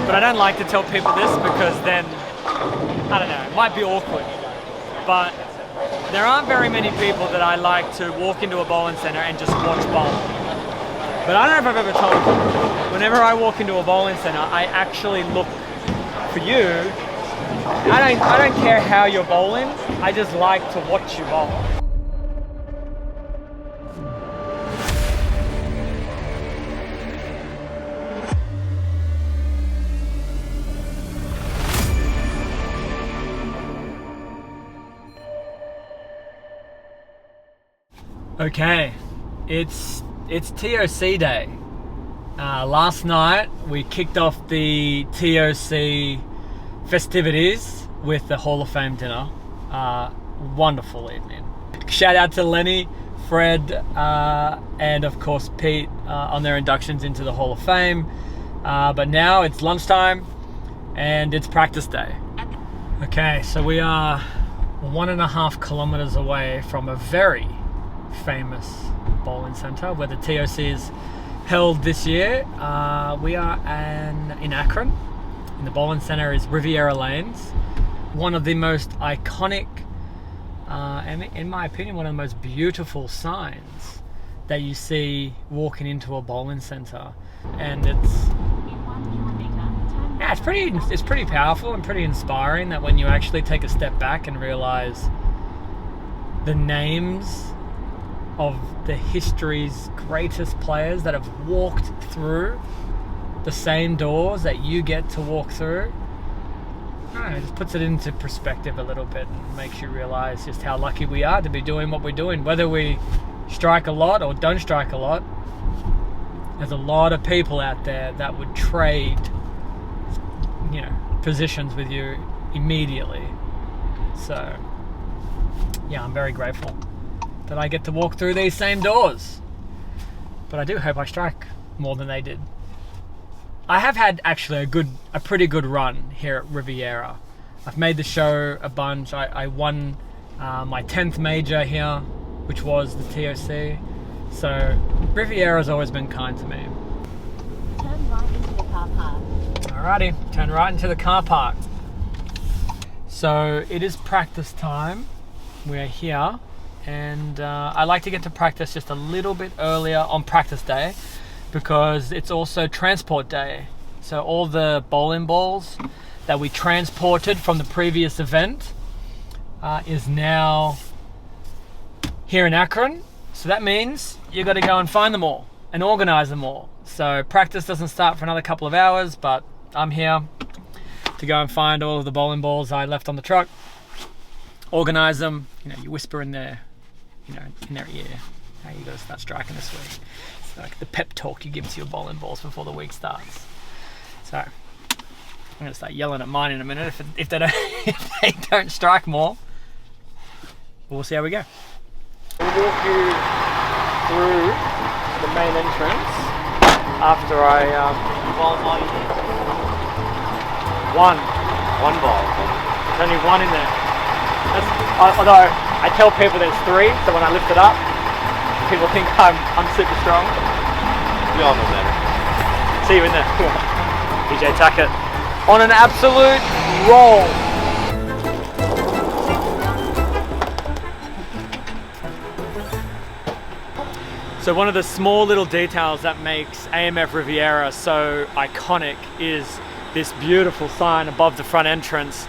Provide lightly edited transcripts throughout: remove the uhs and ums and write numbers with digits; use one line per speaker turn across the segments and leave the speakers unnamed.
But I don't like to tell people this because then, I don't know, it might be awkward. But there aren't very many people that I like to walk into a bowling center and just watch bowl. But I don't know if I've ever told you, whenever I walk into a bowling center, I actually look for you. I don't care how you're bowling, I just like to watch you bowl. Okay, it's TOC day. Last night we kicked off the TOC festivities with the Hall of Fame dinner. Wonderful evening. Shout out to Lenny, Fred, and of course Pete on their inductions into the Hall of Fame. But now it's lunchtime and it's practice day. Okay, so we are 1.5 kilometers away from a very famous bowling centre where the TOC is held this year. We are in Akron, and the bowling centre is Riviera Lanes. One of the most iconic, and in my opinion, one of the most beautiful signs that you see walking into a bowling centre. And it's pretty powerful and pretty inspiring that when you actually take a step back and realise the names of the history's greatest players that have walked through the same doors that you get to walk through. I don't know, it just puts it into perspective a little bit and makes you realise just how lucky we are to be doing what we're doing. Whether we strike a lot or don't strike a lot, there's a lot of people out there that would trade, positions with you immediately. So, yeah, I'm very grateful that I get to walk through these same doors. But I do hope I strike more than they did. I have had actually a pretty good run here at Riviera. I've made the show a bunch. I won my 10th major here, which was the TOC. So Riviera's always been kind to me.
Turn right into the car park.
Alrighty, turn right into the car park. So it is practice time. We're here. And I like to get to practice just a little bit earlier on practice day because it's also transport day. So all the bowling balls that we transported from the previous event is now here in Akron. So that means you got to go and find them all and organize them all. So practice doesn't start for another couple of hours, but I'm here to go and find all of the bowling balls I left on the truck, organize them. You whisper in their ear, hey, you got to start striking this week. It's like the pep talk you give to your bowling balls before the week starts. So I'm going to start yelling at mine in a minute if they don't strike more. We'll see how we go. We'll walk you through the main entrance after I one ball. There's only one in there. Although I tell people there's 3, so when I lift it up, people think I'm super strong.
We all know better.
See you in there. DJ Tackett on an absolute roll. So one of the small little details that makes AMF Riviera so iconic is this beautiful sign above the front entrance.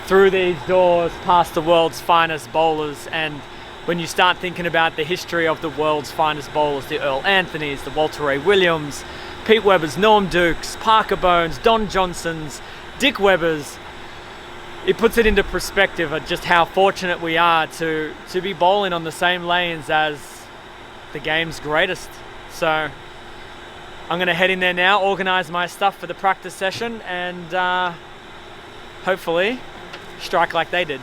Through these doors, past the world's finest bowlers, and when you start thinking about the history of the world's finest bowlers, the Earl Anthonys, the Walter Ray Williams, Pete Webbers, Norm Dukes, Parker Bones, Don Johnsons, Dick Webbers, it puts it into perspective of just how fortunate we are to be bowling on the same lanes as the game's greatest. So I'm going to head in there now, organize my stuff for the practice session, and hopefully strike like they did.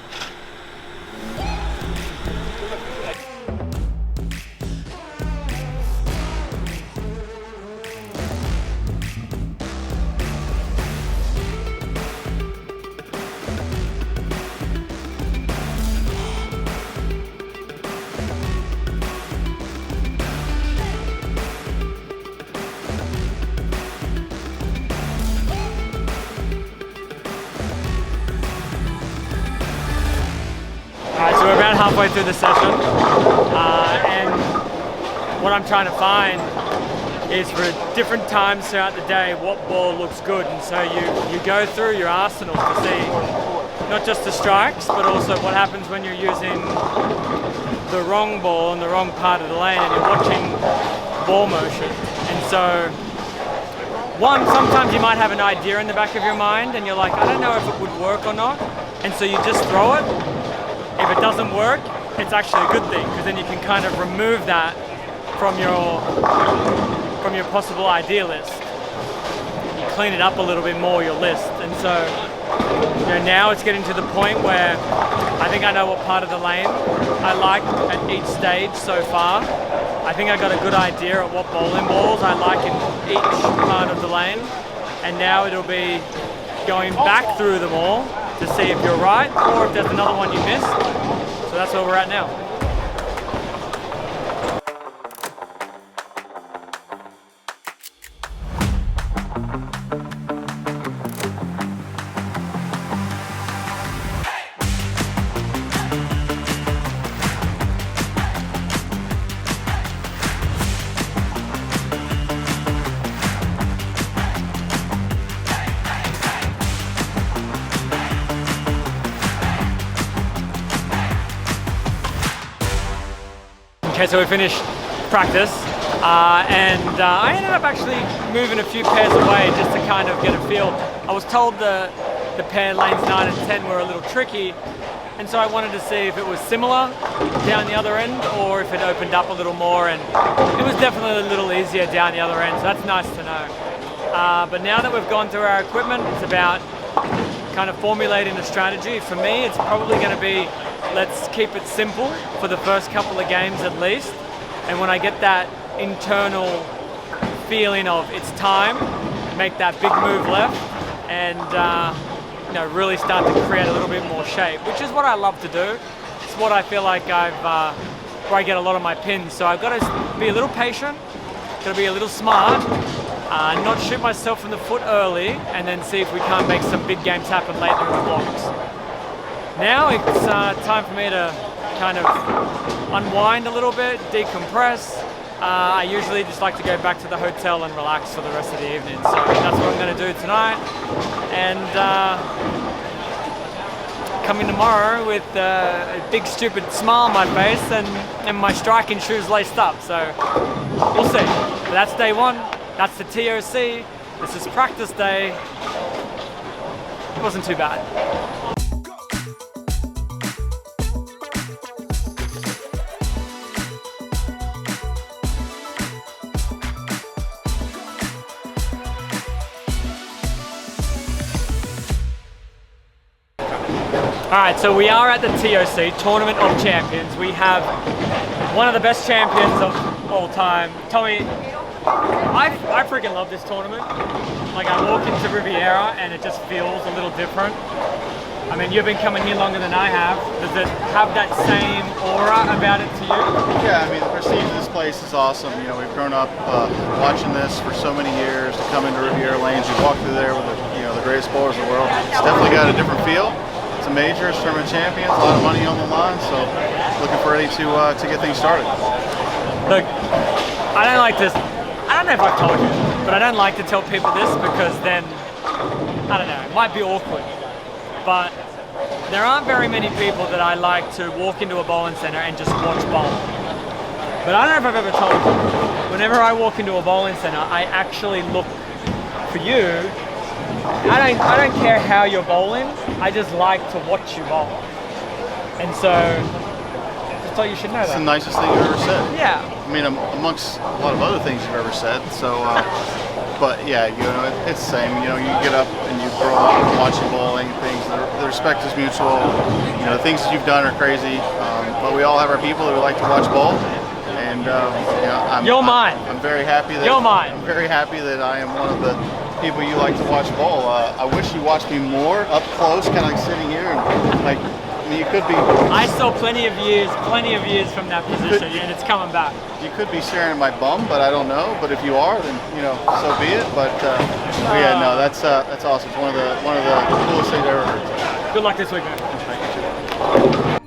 halfway through the session, and what I'm trying to find is for different times throughout the day what ball looks good, and so you go through your arsenal to see not just the strikes but also what happens when you're using the wrong ball in the wrong part of the lane and you're watching ball motion. And so sometimes you might have an idea in the back of your mind and you're like, I don't know if it would work or not, and so you just throw it. If it doesn't work, it's actually a good thing, because then you can kind of remove that from your possible idea list. You clean it up a little bit more, your list. And so now it's getting to the point where I think I know what part of the lane I like at each stage so far. I think I got a good idea of what bowling balls I like in each part of the lane, and now it'll be going back through them all to see if you're right or if there's another one you missed. So that's where we're at now. Okay, so we finished practice, and I ended up actually moving a few pairs away just to kind of get a feel. I was told the pair lanes 9 and 10 were a little tricky, and so I wanted to see if it was similar down the other end or if it opened up a little more, and it was definitely a little easier down the other end, so that's nice to know. But now that we've gone through our equipment, it's about kind of formulating a strategy. For me, it's probably going to be, let's keep it simple for the first couple of games at least, and when I get that internal feeling of it's time, make that big move left and really start to create a little bit more shape, which is what I love to do. It's what I feel like where I get a lot of my pins. So I've got to be a little patient, got to be a little smart, not shoot myself in the foot early, and then see if we can't make some big games happen later in the blocks. Now it's time for me to kind of unwind a little bit, decompress. I usually just like to go back to the hotel and relax for the rest of the evening. So that's what I'm going to do tonight. And coming tomorrow with a big stupid smile on my face and my striking shoes laced up. So we'll see. But that's day one. That's the TOC. This is practice day. It wasn't too bad. Alright, so we are at the TOC, Tournament of Champions. We have one of the best champions of all time. Tommy, I freaking love this tournament. Like, I walk into Riviera and it just feels a little different. I mean, you've been coming here longer than I have. Does it have that same aura about it to you?
Yeah, I mean, the prestige of this place is awesome. You know, we've grown up watching this for so many years. To come into Riviera Lanes, you walk through there with the greatest bowlers in the world. It's definitely got a different feel. It's a major, it's Tournament of Champions, a lot of money on the line, so looking for ready to get things started.
Look, I don't like this. I don't know if I've told you, but I don't like to tell people this because then, I don't know, it might be awkward. But there aren't very many people that I like to walk into a bowling center and just watch bowl. But I don't know if I've ever told you, whenever I walk into a bowling center, I actually look for you. I don't care how you're bowling, I just like to watch you bowl. And so, just thought you should know that.
It's the nicest thing you've ever said.
Yeah.
I mean, amongst a lot of other things you've ever said, so, but yeah, it's the same. You get up and you grow up watching bowling, things, the respect is mutual. The things that you've done are crazy, but we all have our people that we like to watch bowl. And, I'm very happy that I'm very happy that I am one of the people you like to watch bowl. I wish you watched me more up close, kind of like sitting here, and like, I mean, you could be.
I saw plenty of years from that position, and it's coming back.
You could be staring at my bum, but I don't know. But if you are, then so be it. But yeah, no, that's awesome. It's one of the coolest things I've ever heard.
Good luck this week, man.
Thank you.